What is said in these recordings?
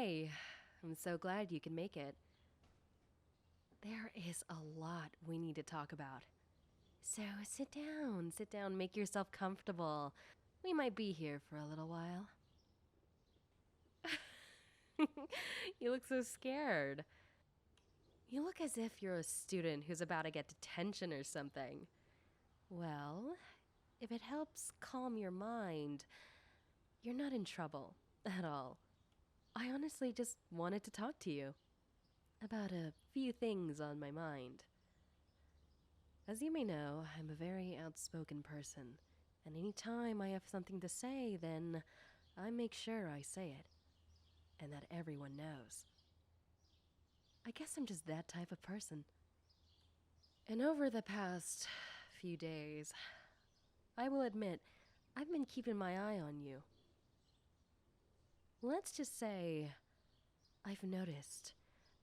Hey, I'm so glad you can make it. There is a lot we need to talk about. So sit down, make yourself comfortable. We might be here for a little while. You look so scared. You look as if you're a student who's about to get detention or something. Well, if it helps calm your mind, you're not in trouble at all. I honestly just wanted to talk to you about a few things on my mind. As you may know, I'm a very outspoken person, and any time I have something to say, then I make sure I say it, and that everyone knows. I guess I'm just that type of person. And over the past few days, I will admit, I've been keeping my eye on you. Let's just say, I've noticed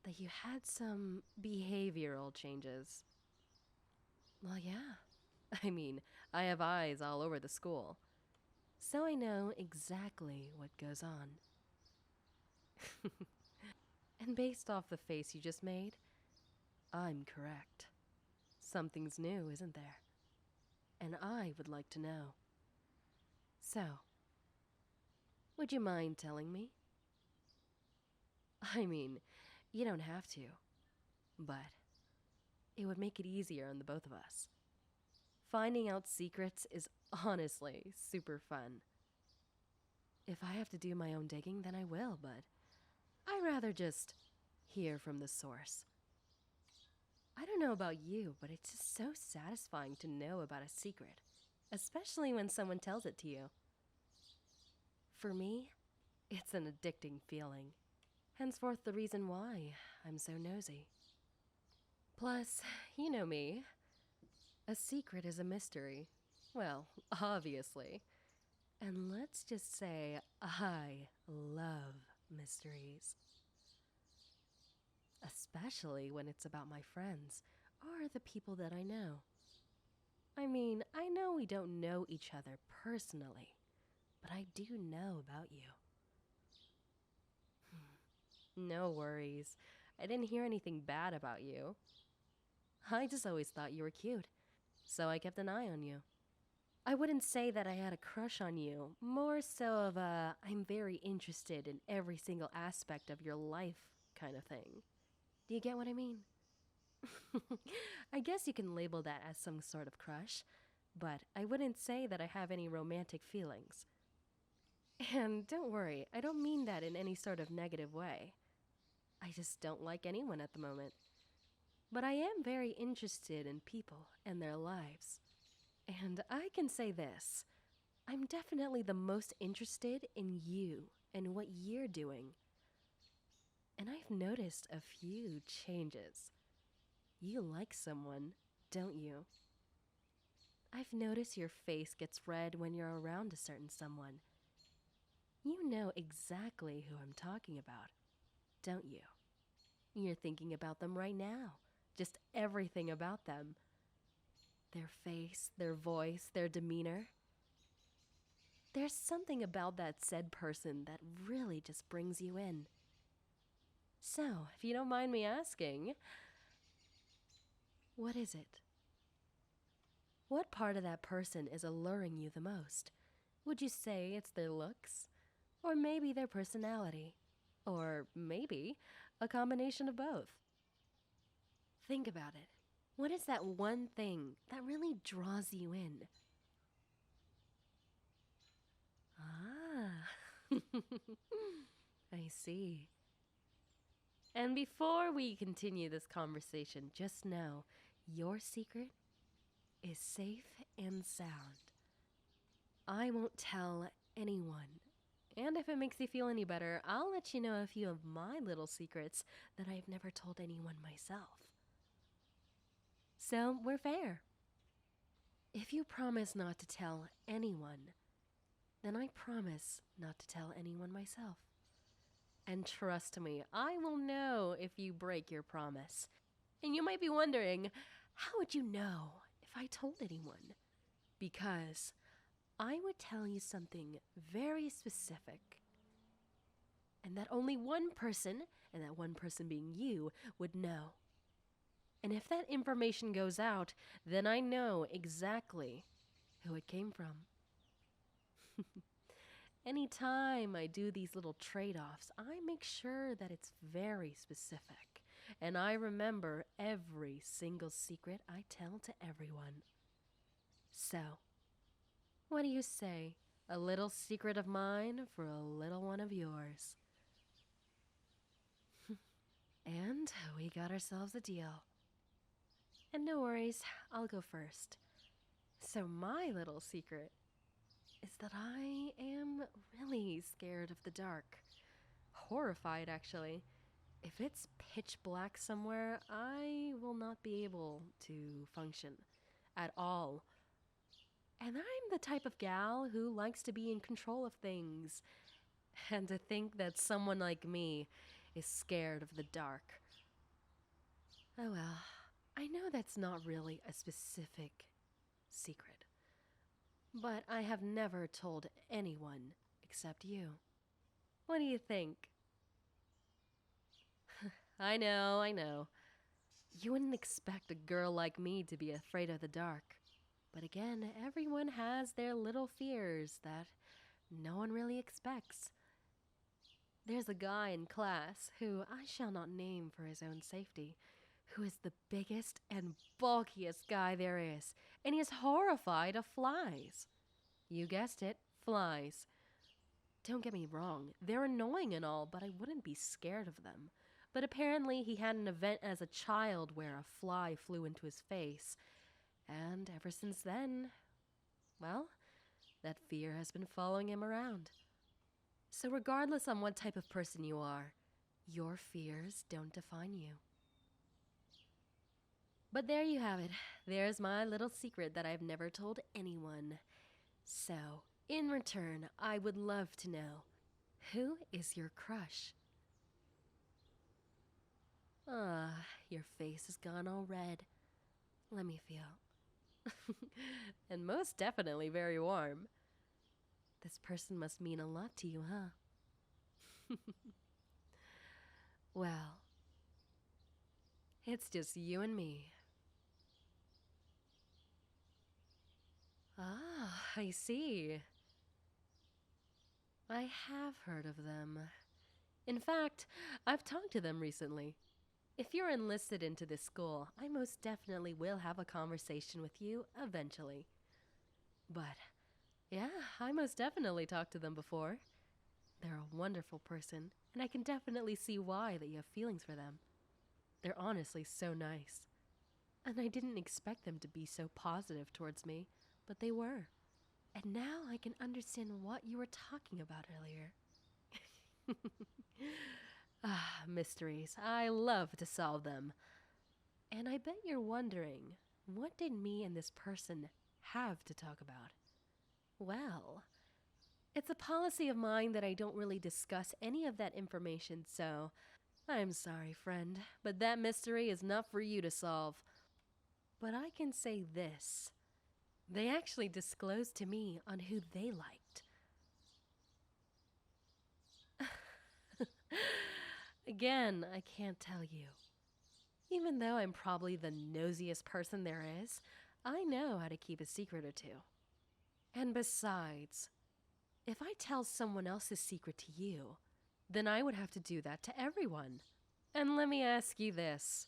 that you had some behavioral changes. Well, yeah. I mean, I have eyes all over the school, so I know exactly what goes on. And based off the face you just made, I'm correct. Something's new, isn't there? And I would like to know. So, would you mind telling me? I mean, you don't have to, but it would make it easier on the both of us. Finding out secrets is honestly super fun. If I have to do my own digging, then I will, but I'd rather just hear from the source. I don't know about you, but it's just so satisfying to know about a secret, especially when someone tells it to you. For me, it's an addicting feeling. Henceforth, the reason why I'm so nosy. Plus, you know me. A secret is a mystery. Well, obviously. And let's just say I love mysteries. Especially when it's about my friends or the people that I know. I mean, I know we don't know each other personally, but I do know about you. No worries. I didn't hear anything bad about you. I just always thought you were cute, so I kept an eye on you. I wouldn't say that I had a crush on you, more so of a I'm very interested in every single aspect of your life kind of thing. Do you get what I mean? I guess you can label that as some sort of crush, but I wouldn't say that I have any romantic feelings. And don't worry, I don't mean that in any sort of negative way. I just don't like anyone at the moment. But I am very interested in people and their lives. And I can say this, I'm definitely the most interested in you and what you're doing. And I've noticed a few changes. You like someone, don't you? I've noticed your face gets red when you're around a certain someone. You know exactly who I'm talking about, don't you? You're thinking about them right now. Just everything about them. Their face, their voice, their demeanor. There's something about that said person that really just brings you in. So, if you don't mind me asking, what is it? What part of that person is alluring you the most? Would you say it's their looks? Or maybe their personality? Or maybe a combination of both? Think about it. What is that one thing that really draws you in? Ah, I see. And before we continue this conversation, just know your secret is safe and sound. I won't tell anyone. And if it makes you feel any better, I'll let you know a few of my little secrets that I've never told anyone myself. So we're fair. If you promise not to tell anyone, then I promise not to tell anyone myself. And trust me, I will know if you break your promise. And you might be wondering, how would you know if I told anyone? Because I would tell you something very specific. and that only one person, and that one person being you, would know. And if that information goes out, then I know exactly who it came from. Anytime I do these little trade-offs, I make sure that it's very specific, and I remember every single secret I tell to everyone. So, what do you say? A little secret of mine for a little one of yours. And we got ourselves a deal. And no worries, I'll go first. So my little secret is that I am really scared of the dark. Horrified, actually. If it's pitch black somewhere, I will not be able to function at all. And I'm the type of gal who likes to be in control of things. And to think that someone like me is scared of the dark. Oh well, I know that's not really a specific secret. But I have never told anyone except you. What do you think? I know. You wouldn't expect a girl like me to be afraid of the dark. But again, everyone has their little fears that no one really expects. There's a guy in class who I shall not name for his own safety, who is the biggest and bulkiest guy there is, and he is horrified of flies. You guessed it, flies. Don't get me wrong, they're annoying and all, but I wouldn't be scared of them. But apparently he had an event as a child where a fly flew into his face, and ever since then, well, that fear has been following him around. So regardless on what type of person you are, your fears don't define you. But there you have it. There's my little secret that I've never told anyone. So, in return, I would love to know, who is your crush? Your face has gone all red. Let me feel. And most definitely very warm. This person must mean a lot to you, huh? Well, it's just you and me. Ah, I see. I have heard of them. In fact, I've talked to them recently. If you're enlisted into this school, I most definitely will have a conversation with you eventually. But, yeah, I most definitely talked to them before. They're a wonderful person, and I can definitely see why that you have feelings for them. They're honestly so nice. And I didn't expect them to be so positive towards me, but they were. And now I can understand what you were talking about earlier. Mysteries. I love to solve them. And I bet you're wondering, what did me and this person have to talk about? Well, it's a policy of mine that I don't really discuss any of that information, so I'm sorry, friend, but that mystery is not for you to solve. But I can say this. They actually disclosed to me on who they liked. Again, I can't tell you. Even though I'm probably the nosiest person there is, I know how to keep a secret or two. And besides, if I tell someone else's secret to you, then I would have to do that to everyone. And let me ask you this.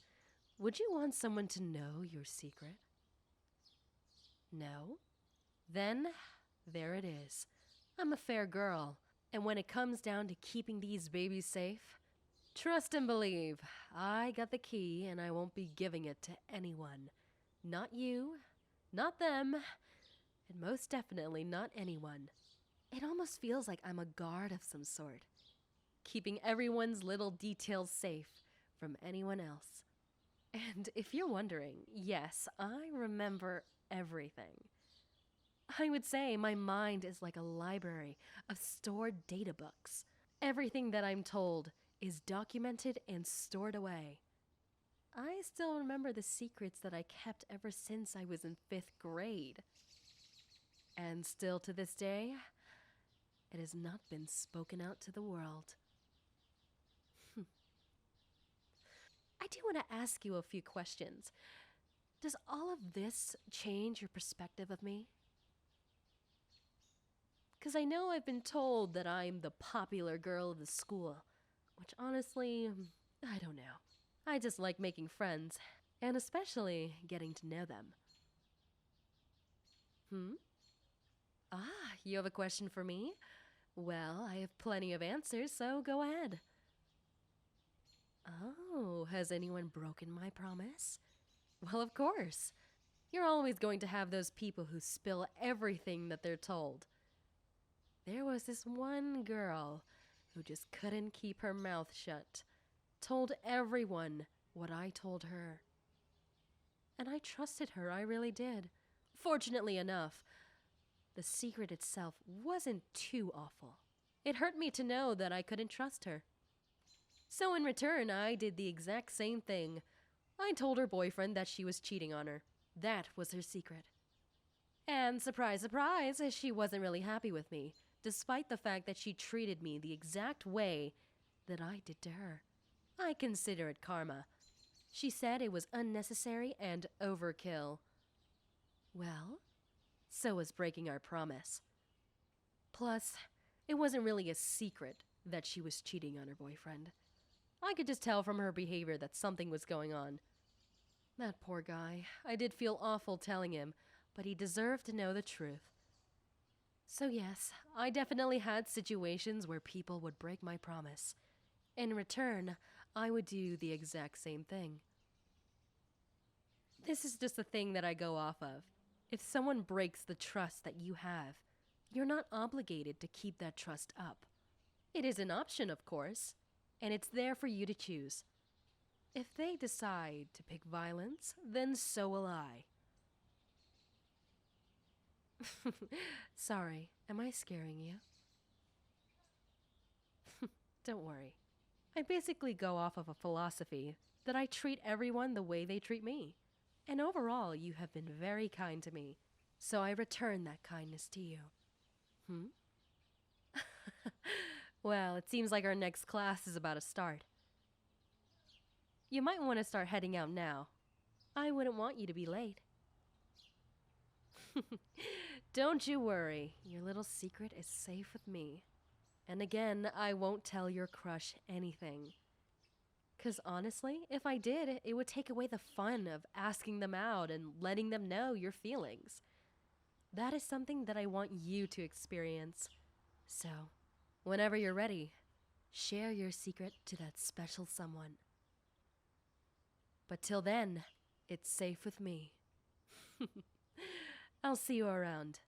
Would you want someone to know your secret? No? Then, there it is. I'm a fair girl, and when it comes down to keeping these babies safe, trust and believe, I got the key and I won't be giving it to anyone. Not you, not them, and most definitely not anyone. It almost feels like I'm a guard of some sort, keeping everyone's little details safe from anyone else. And if you're wondering, yes, I remember everything. I would say my mind is like a library of stored data books. Everything that I'm told is documented and stored away. I still remember the secrets that I kept ever since I was in 5th grade. And still to this day, it has not been spoken out to the world. do want to ask you a few questions. Does all of this change your perspective of me? Because I know I've been told that I'm the popular girl of the school, which honestly, I don't know. I just like making friends, and especially getting to know them. You have a question for me? Well, I have plenty of answers, so go ahead. Oh, has anyone broken my promise? Well, of course. You're always going to have those people who spill everything that they're told. There was this one girl who just couldn't keep her mouth shut, told everyone what I told her. And I trusted her, I really did. Fortunately enough, the secret itself wasn't too awful. It hurt me to know that I couldn't trust her. So in return, I did the exact same thing. I told her boyfriend that she was cheating on her. That was her secret. And surprise, surprise, she wasn't really happy with me, despite the fact that she treated me the exact way that I did to her. I consider it karma. She said it was unnecessary and overkill. Well, so was breaking our promise. Plus, it wasn't really a secret that she was cheating on her boyfriend. I could just tell from her behavior that something was going on. That poor guy. I did feel awful telling him, but he deserved to know the truth. So yes, I definitely had situations where people would break my promise. In return, I would do the exact same thing. This is just a thing that I go off of. If someone breaks the trust that you have, you're not obligated to keep that trust up. It is an option, of course, and it's there for you to choose. If they decide to pick violence, then so will I. Sorry, am I scaring you? Don't worry. I basically go off of a philosophy that I treat everyone the way they treat me. And overall, you have been very kind to me, so I return that kindness to you. Well, it seems like our next class is about to start. You might want to start heading out now. I wouldn't want you to be late. Don't you worry, your little secret is safe with me. And again, I won't tell your crush anything. 'Cause honestly, if I did, it would take away the fun of asking them out and letting them know your feelings. That is something that I want you to experience. So, whenever you're ready, share your secret to that special someone. But till then, it's safe with me. I'll see you around.